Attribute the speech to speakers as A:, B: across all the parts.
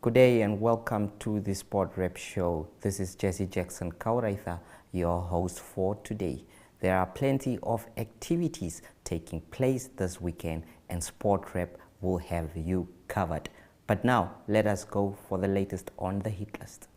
A: Good day and welcome to the Sportwrap show. This is Jesse Jackson Kauraitha, your host for today. There are plenty of activities taking place this weekend and Sportwrap will have you covered. But now, let us go for the latest on the hit list.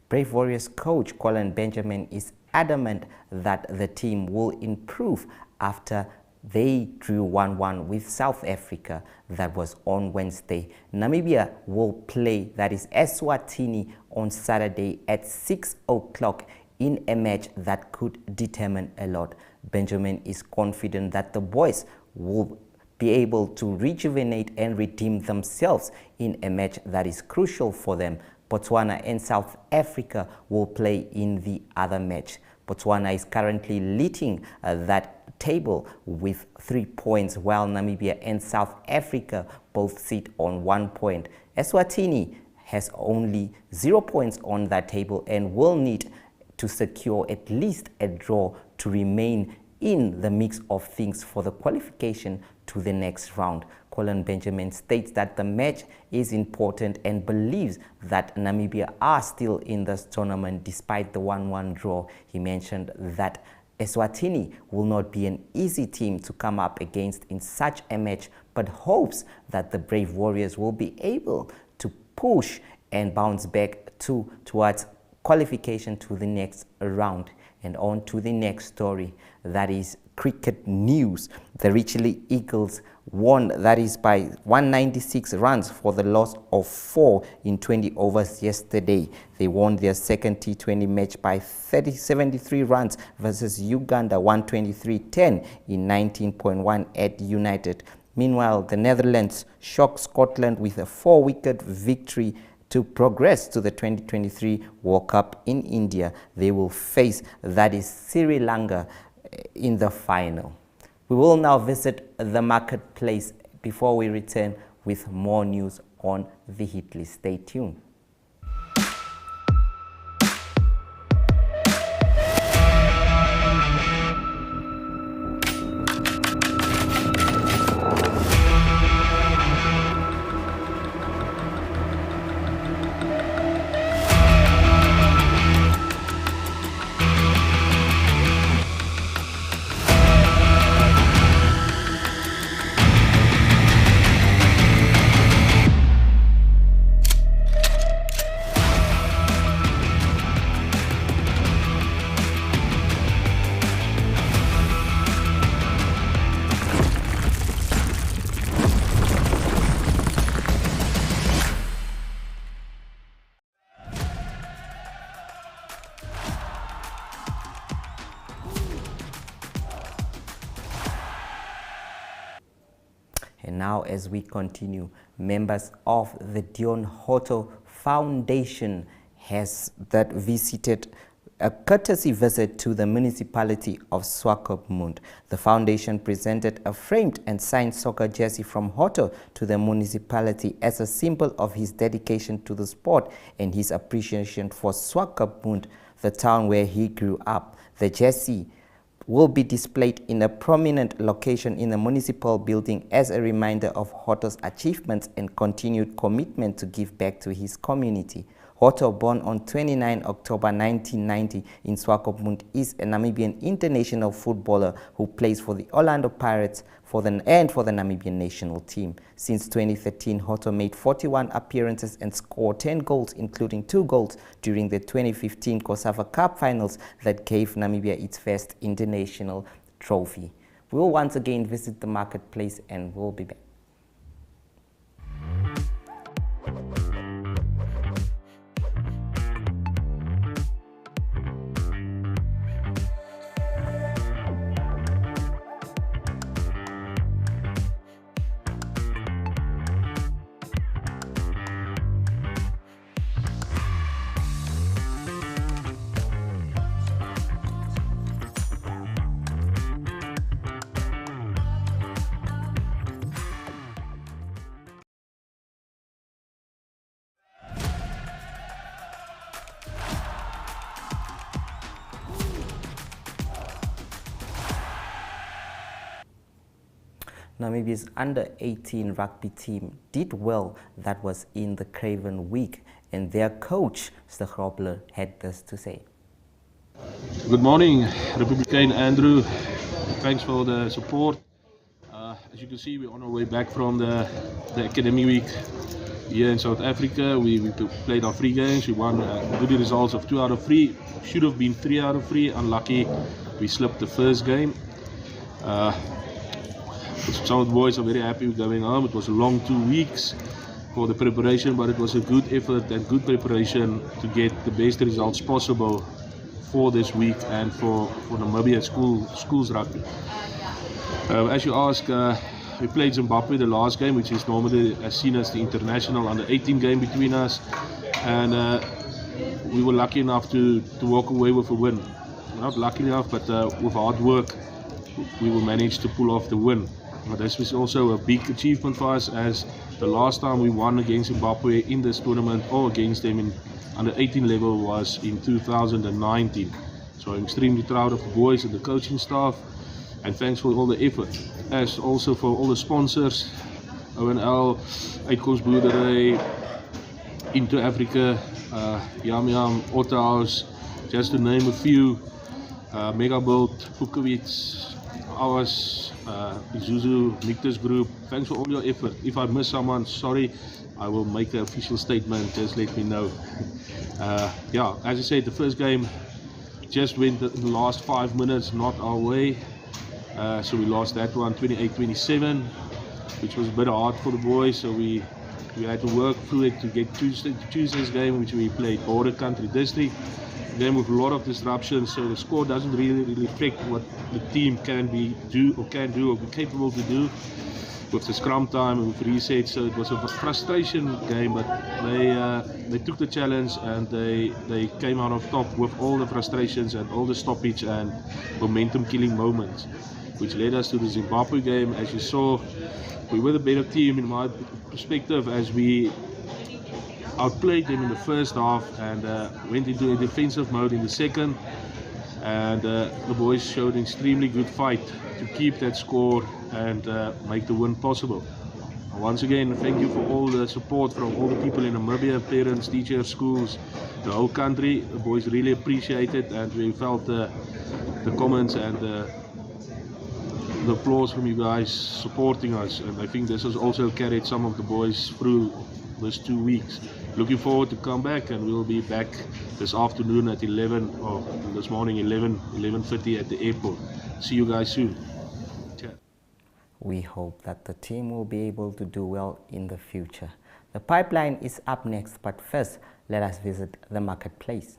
A: Brave Warriors coach Collin Benjamin is adamant that the team will improve after they drew 1-1 with South Africa. That was on Wednesday. Namibia will play, that is Eswatini, on Saturday at 6 o'clock in a match that could determine a lot. Benjamin is confident that the boys will be able to rejuvenate and redeem themselves in a match that is crucial for them. Botswana and South Africa will play in the other match. Botswana is currently leading that table with 3 points, while Namibia and South Africa both sit on 1 point. Eswatini has only 0 points on that table and will need to secure at least a draw to remain in the mix of things for the qualification to the next round. Collin Benjamin states that the match is important and believes that Namibia are still in this tournament despite the 1-1 draw. He mentioned that Eswatini will not be an easy team to come up against in such a match, but hopes that the Brave Warriors will be able to push and bounce back towards qualification to the next round. And on to the next story, that is cricket news. The Richley Eagles won, that is by 196 runs for the loss of 4 in 20 overs yesterday. They won their second T20 match by 73 runs versus Uganda 123-10 in 19.1 at United. Meanwhile, the Netherlands shocked Scotland with a 4-wicket victory to progress to the 2023 World Cup in India. They will face, that is Sri Lanka, in the final. We will now visit the marketplace before we return with more news on the hit list. Stay tuned. And now, as we continue, members of the Dion Hoto Foundation has visited a courtesy visit to the municipality of Swakopmund. The foundation presented a framed and signed soccer jersey from Hoto to the municipality as a symbol of his dedication to the sport and his appreciation for Swakopmund, the town where he grew up. The jersey will be displayed in a prominent location in the municipal building as a reminder of Hoto's achievements and continued commitment to give back to his community. Hoto, born on 29 October 1990 in Swakopmund, is a Namibian international footballer who plays for the Orlando Pirates and for the Namibian national team. Since 2013, Hoto made 41 appearances and scored 10 goals, including 2 goals during the 2015 Cosafa Cup finals that gave Namibia its first international trophy. We will once again visit the marketplace and we'll be back. Namibia's under-18 rugby team did well. That was in the Craven Week, and their coach, Mr. Grobler, had this to say.
B: Good morning, Republican Andrew. Thanks for the support. As you can see, we're on our way back from the Academy Week here in South Africa. We played our 3 games. We won good results of 2 out of 3. Should have been 3 out of 3. Unlucky, we slipped the first game. Some of the boys are very happy with going home. It was a long 2 weeks for the preparation, but it was a good effort and good preparation to get the best results possible for this week and for Namibia schools rugby. As you ask, we played Zimbabwe the last game, which is normally seen as the international under-18 game between us, and we were lucky enough to walk away with a win. Not lucky enough, but with hard work we will manage to pull off the win. But this was also a big achievement for us, as the last time we won against Zimbabwe in this tournament or against them in under-18 level was in 2019. So I'm extremely proud of the boys and the coaching staff, and thanks for all the effort. As also for all the sponsors, ONL, Uitkomstboerdery, Into Africa, Yam Yam, Otterhouse, just to name a few, Megabuild, Pukowitz, ours, Isuzu, Nictus Group. Thanks for all your effort. If I miss someone, sorry, I will make an official statement, just let me know. Yeah, as I said, the first game just went in the last 5 minutes not our way, so we lost that one 28-27, which was a bit hard for the boys, so we had to work through it to get Tuesday's game, which we played Border Country District. Game with a lot of disruption, so the score doesn't really affect what the team can do or be capable to do with the scrum time and with reset. So it was a frustration game, but they took the challenge and they came out of top with all the frustrations and all the stoppage and momentum killing moments, which led us to the Zimbabwe game. As you saw, we were the better team in my perspective, as we outplayed them in the first half and went into a defensive mode in the second, and the boys showed an extremely good fight to keep that score and make the win possible. Once again, thank you for all the support from all the people in Namibia, parents, teachers, schools, the whole country. The boys really appreciate it, and we felt the comments and the applause from you guys supporting us, and I think this has also carried some of the boys through these 2 weeks. Looking forward to come back, and we'll be back this afternoon at 11, or this morning 11:30 at the airport. See you guys soon.
A: We hope that the team will be able to do well in the future. The pipeline is up next, but first let us visit the marketplace.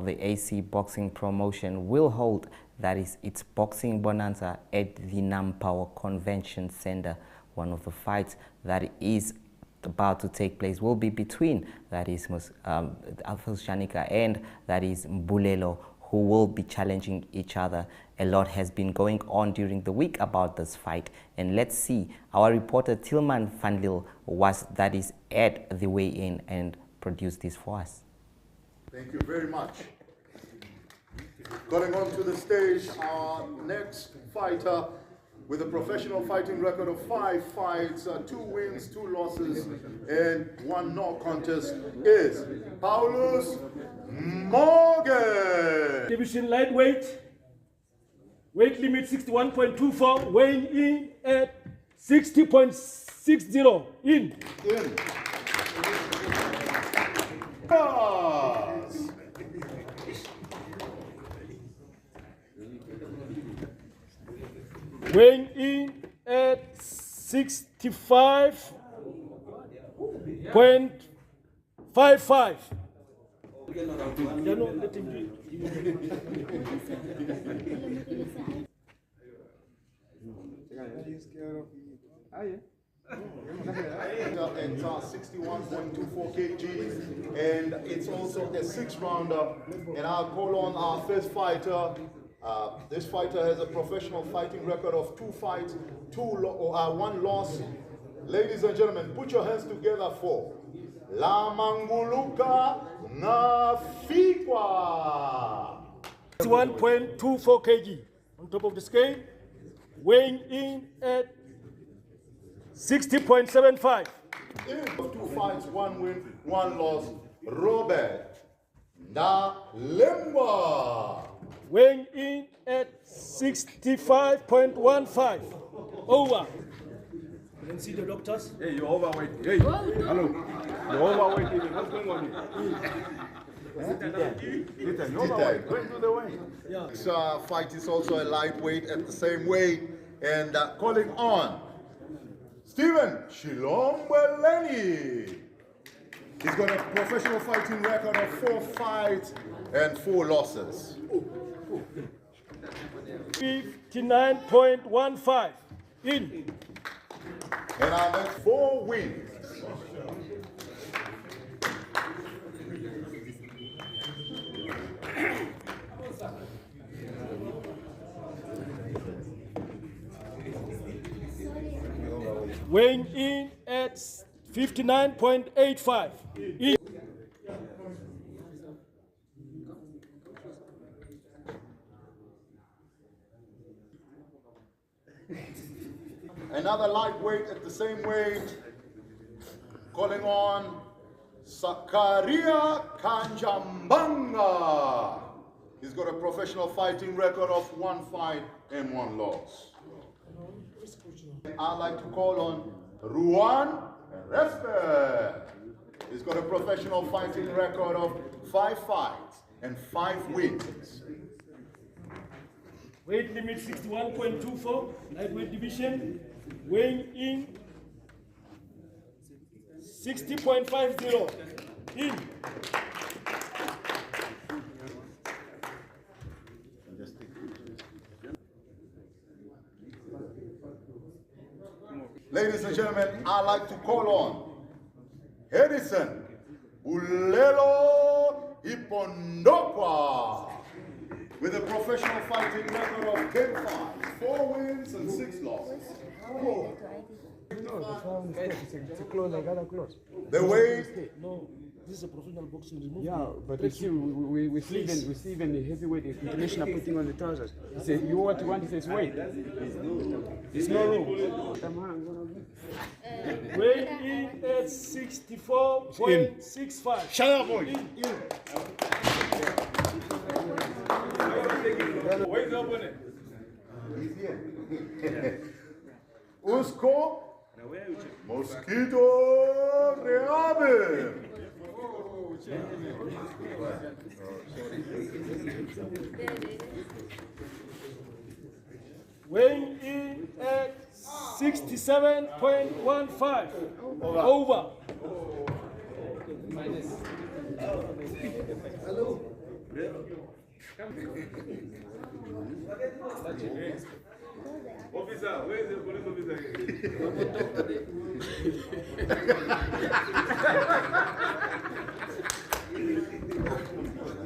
A: of the AC Boxing Promotion will hold, that is, its boxing bonanza at the Nampower Convention Center. One of the fights that is about to take place will be between, that is, Alphonse Shanika and, that is, Mbulelo, who will be challenging each other. A lot has been going on during the week about this fight, and let's see. Our reporter Tilman van Lille was, that is, at the weigh-in and produced this for us.
C: Thank you very much. Going on to the stage, our next fighter with a professional fighting record of 5 fights, 2 wins, 2 losses, and 1 no contest is Paulus Morgan.
D: Division lightweight, weight limit 61.24, weighing in at 60.60 in.
C: Yes.
D: Weighing in at 65.55. Let him do it.
C: It's 61.24 kgs, and it's also a 6-rounder. And I'll call on our first fighter. This fighter has a professional fighting record of 2 fights, 1 loss. Ladies and gentlemen, put your hands together for Lamanguluka Nafikwa.
D: 61.24 kg on top of the scale, weighing in at 60.75.
C: 2 fights, 1 win, 1 loss. Robert Nalemba.
D: Weighing in at 65.15. Over. You can see the doctors.
E: Hey, you're overweight. Hey, hello. You're overweight. What's going on here? Ethan, you're overweight. Going to the way.
D: Yeah.
C: This fight is also a lightweight at the same weight. And calling on Stephen Shilombeleni. He's got a professional fighting record of 4 fights and 4 losses.
D: 59.15 in.
C: And that's 4 wins.
D: Weighing in at 59.85 in.
C: Another lightweight at the same weight, calling on Sakaria Kanjambanga. He's got a professional fighting record of 1 fight and 1 loss. I'd like to call on Ruan Respe. He's got a professional fighting record of 5 fights and 5 wins.
D: Weight limit 61.24, lightweight division, weighing in 60.50 in.
C: Ladies and gentlemen, I'd like to call on Edison Ulelo Ipondokwa with a professional fighting record of 10 fights, 4 wins and 6 losses.
E: It's a close, like other close.
C: The weight,
D: No, this is a professional boxing. Remove
E: Yeah, but you see, we see even the heavyweight international putting on the trousers. He said, you what you want? He says, wait. There's no room.
D: weight in at 64.65.
E: Shut up, boy.
D: Where's the opponent?
C: Usko Mosquito Reabe.
D: Weighing in at 67.15. Over.
F: Officer, where is the police officer?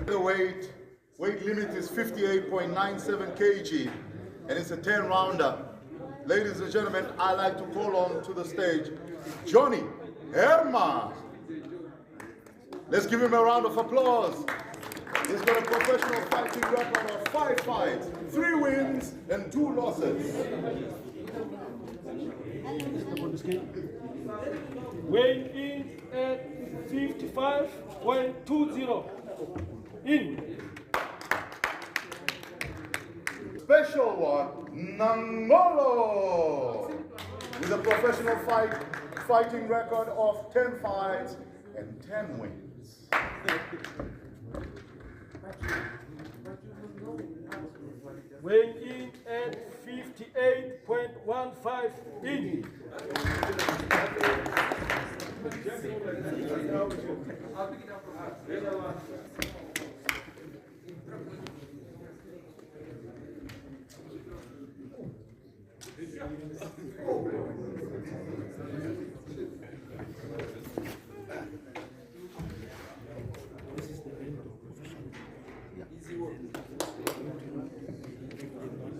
C: The weight limit is 58.97 kg, and it's a 10-rounder. Ladies and gentlemen, I'd like to call on to the stage Johnny Herman. Let's give him a round of applause. He's got a professional fighting record of 5 fights, 3 wins, and 2 losses.
D: Weighing in at 55.20. In.
C: Special one, Nangolo, with a professional fighting record of 10 fights and 10 wins.
D: Weighing in at 58.15 in.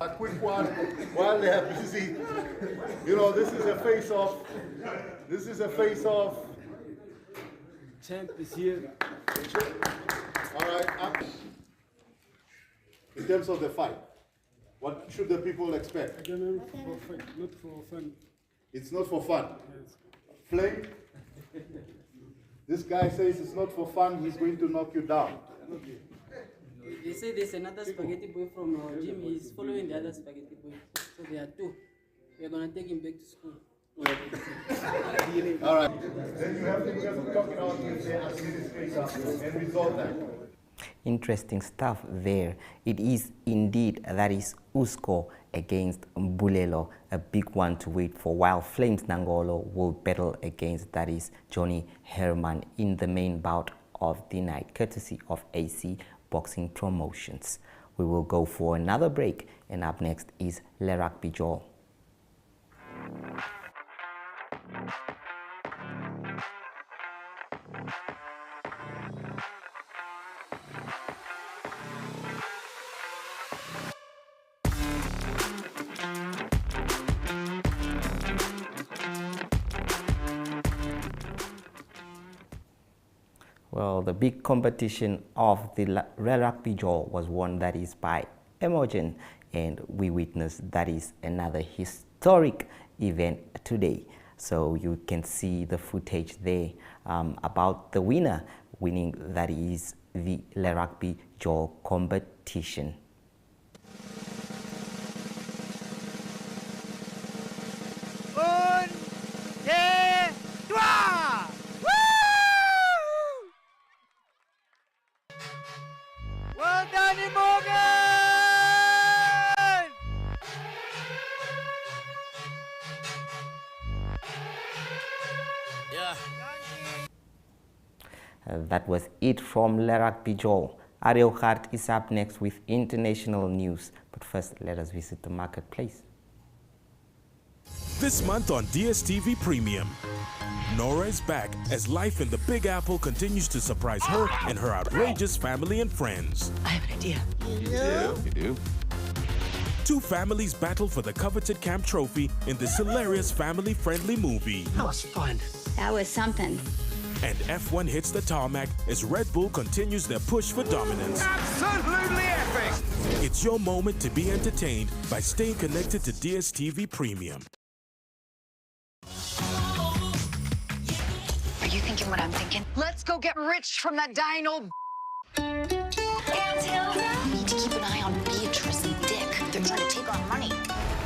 C: A quick one while they are busy. You know, this is a face-off. This is a face-off.
E: Champ is here.
C: All right. In terms of the fight, what should the people expect?
E: Not for fun.
C: It's not for fun. Flame, this guy says it's not for fun, he's going to knock you down.
G: They say there's another spaghetti boy from our gym, he's following the other spaghetti boy. So there are 2. We're going to take him back to school.
C: All right. Then you have to talk it out with the administrator and resolve that.
A: Interesting stuff there. It is indeed, that is Usko against Mbulelo, a big one to wait for, while Flames Nangolo will battle against, that is Johnny Herman, in the main bout of the night, courtesy of AC Boxing Promotions. We will go for another break, and up next is Le Rugby Joel. Well, the big competition of the Rugby Joel was one that is by Emogen, and we witnessed that is another historic event today. So you can see the footage there about the winning that is the Rugby Joel competition. That was it from Le Rugby Joel. Ariel Hart is up next with international news. But first, let us visit the marketplace.
H: This month on DSTV Premium, Nora is back as life in the Big Apple continues to surprise her and her outrageous family and friends.
I: I have an idea.
H: You do? 2 families battle for the coveted camp trophy in this hilarious family-friendly movie.
I: That was fun.
J: That was something.
H: And F1 hits the tarmac as Red Bull continues their push for dominance.
I: Absolutely epic!
H: It's your moment to be entertained by staying connected to DSTV Premium.
I: Are you thinking what I'm thinking? Let's go get rich from that dying old We need to keep an eye on Beatrice and Dick. They're trying to take our money.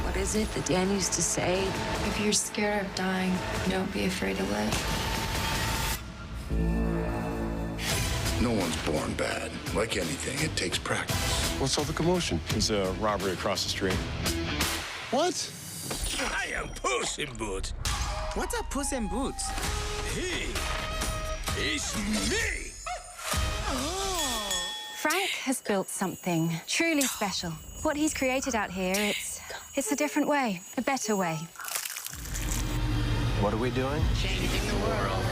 K: What is it that Dan used to say?
L: If you're scared of dying, don't be afraid to live.
M: No one's born bad. Like anything, it takes practice.
N: What's all the commotion? There's a robbery across the street.
M: What?
O: I am Puss in Boots.
P: What's a Puss in Boots?
O: He is me.
J: Frank has built something truly special. What he's created out here, it's a different way, a better way.
N: What are we doing?
I: Changing the world.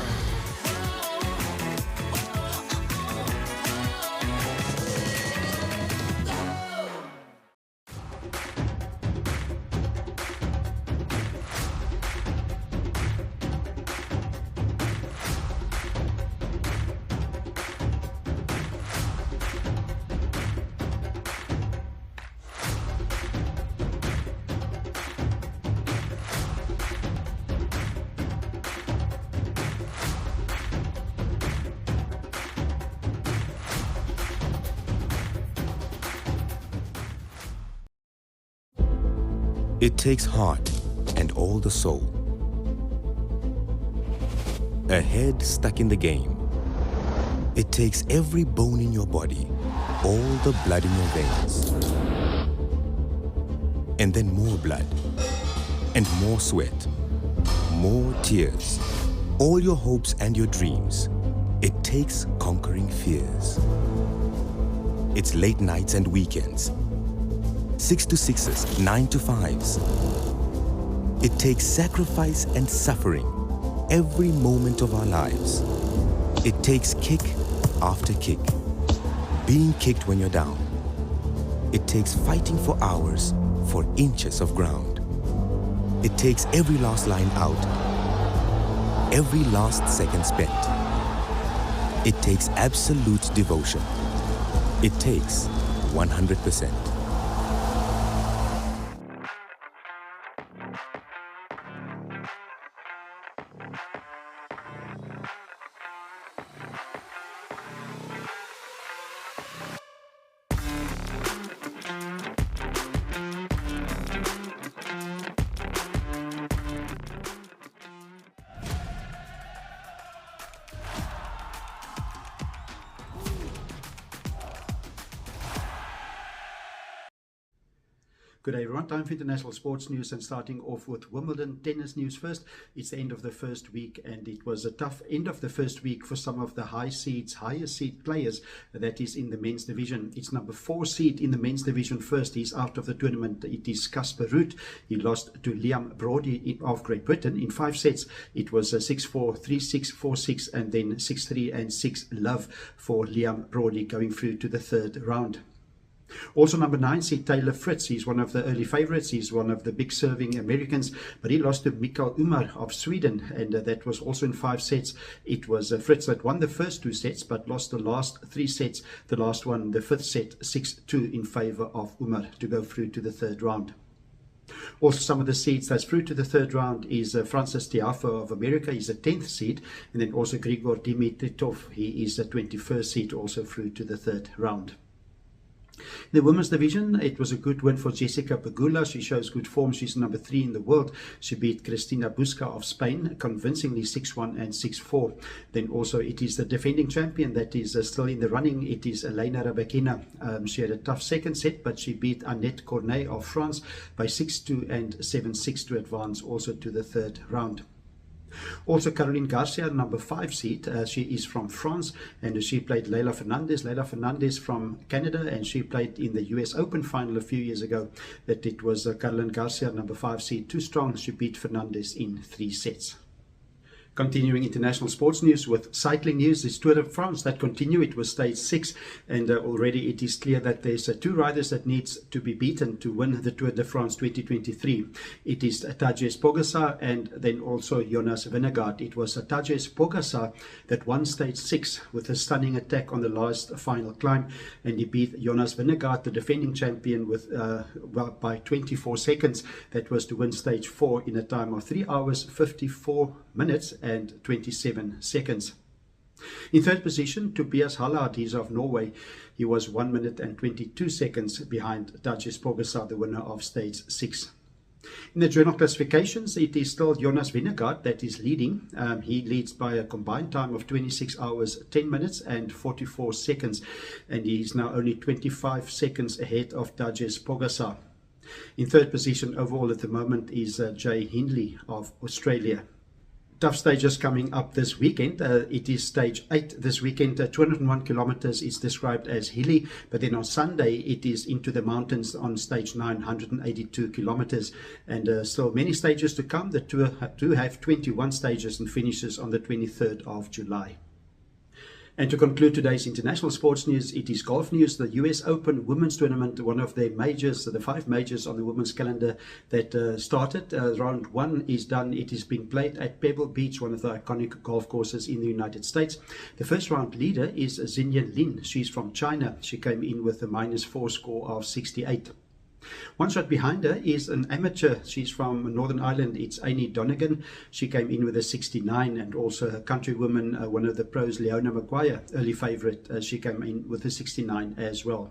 Q: It takes heart and all the soul. A head stuck in the game. It takes every bone in your body, all the blood in your veins. And then more blood, and more sweat, more tears, all your hopes and your dreams. It takes conquering fears. It's late nights and weekends. 6 to 6s, 9 to 5s. It takes sacrifice and suffering every moment of our lives. It takes kick after kick, being kicked when you're down. It takes fighting for hours for inches of ground. It takes every last line out, every last second spent. It takes absolute devotion. It takes 100%.
R: Good day everyone, time for international sports news, and starting off with Wimbledon tennis news first. It's the end of the first week, and it was a tough end of the first week for some of the higher seed players that is in the men's division. It's number 4 seed in the men's division first. He's out of the tournament. It is Casper Ruud. He lost to Liam Brody of Great Britain in 5 sets. It was 6-4, 3-6, 4-6, and then 6-3 and 6-love for Liam Brody going through to the third round. Also number 9 seed Taylor Fritz. He's one of the early favorites. He's one of the big serving Americans, but he lost to Mikael Umar of Sweden, and that was also in 5 sets. It was Fritz that won the first 2 sets but lost the last 3 sets. The last one, the 5th set, 6-2 in favor of Umar to go through to the third round. Also, some of the seeds that's through to the third round is Francis Tiafoe of America. He's a 10th seed, and then also Grigor Dimitrov. He is a 21st seed, also through to the third round. In the women's division, it was a good win for Jessica Pegula. She shows good form. She's number 3 in the world. She beat Cristina Busca of Spain convincingly 6-1 and 6-4. Then also it is the defending champion that is still in the running. It is Elena Rybakina. She had a tough second set, but she beat Annette Cornet of France by 6-2 and 7-6 to advance also to the third round. Also, Caroline Garcia, number 5 seed. She is from France, and she played Leila Fernandez. Leila Fernandez from Canada, and she played in the US Open final a few years ago. That it was Caroline Garcia, number 5 seed, too strong. She beat Fernandez in 3 sets. Continuing international sports news with cycling news, it's Tour de France that continue. It was stage 6, and already it is clear that there's 2 riders that needs to be beaten to win the Tour de France 2023. It is Tadej Pogačar and then also Jonas Vingegaard. It was Tadej Pogačar that won stage 6 with a stunning attack on the last final climb, and he beat Jonas Vingegaard, the defending champion, with by 24 seconds. That was to win stage 4 in a time of 3 hours, 54 minutes and 27 seconds. In third position, Tobias Hallard, he's of Norway. He was 1 minute and 22 seconds behind Tadej Pogačar, the winner of stage 6. In the journal classifications, it is still Jonas Vingegaard that is leading. He leads by a combined time of 26 hours, 10 minutes and 44 seconds, and he is now only 25 seconds ahead of Tadej Pogačar. In third position overall at the moment is Jay Hindley of Australia. Tough stages coming up this weekend. It is stage 8 this weekend. 201 kilometers is described as hilly, but then on Sunday it is into the mountains on stage 9, 182 kilometers. And still many stages to come. The tour do have 21 stages and finishes on the 23rd of July. And to conclude today's international sports news, it is golf news. The US Open Women's Tournament, one of the majors, the 5 majors on the women's calendar that started. Round 1 is done. It is being played at Pebble Beach, one of the iconic golf courses in the United States. The first round leader is Xinyan Lin. She's from China. She came in with a -4 score of 68. One shot behind her is an amateur. She's from Northern Ireland. It's Amy Donegan. She came in with a 69, and also her countrywoman, one of the pros, Leona Maguire, early favourite. She came in with a 69 as well.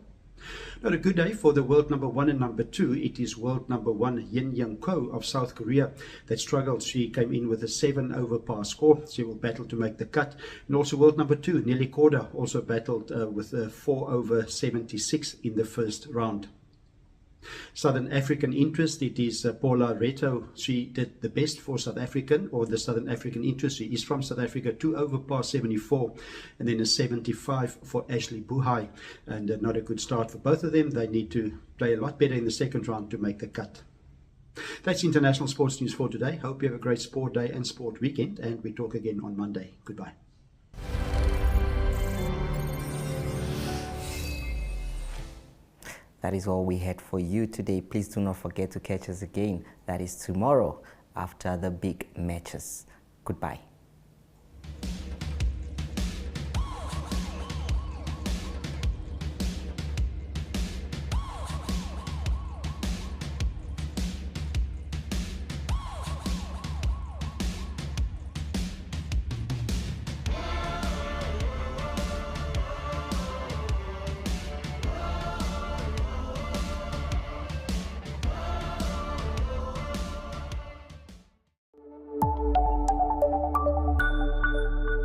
R: Not a good day for the world number 1 and number 2. It is world number 1 Yin Young Ko of South Korea that struggled. She came in with a 7 over par score. She will battle to make the cut. And also world number 2 Nelly Korda also battled with a 4 over 76 in the first round. Southern African interest, it is Paula Reto. She did the best for South African, or the Southern African interest. She is from South Africa, 2 over par 74, and then a 75 for Ashley Buhai. And not a good start for both of them. They need to play a lot better in the second round to make the cut. That's international sports news for today. Hope you have a great sport day and sport weekend, and we talk again on Monday. Goodbye.
A: That is all we had for you today. Please do not forget to catch us again. That is tomorrow after the big matches. Goodbye.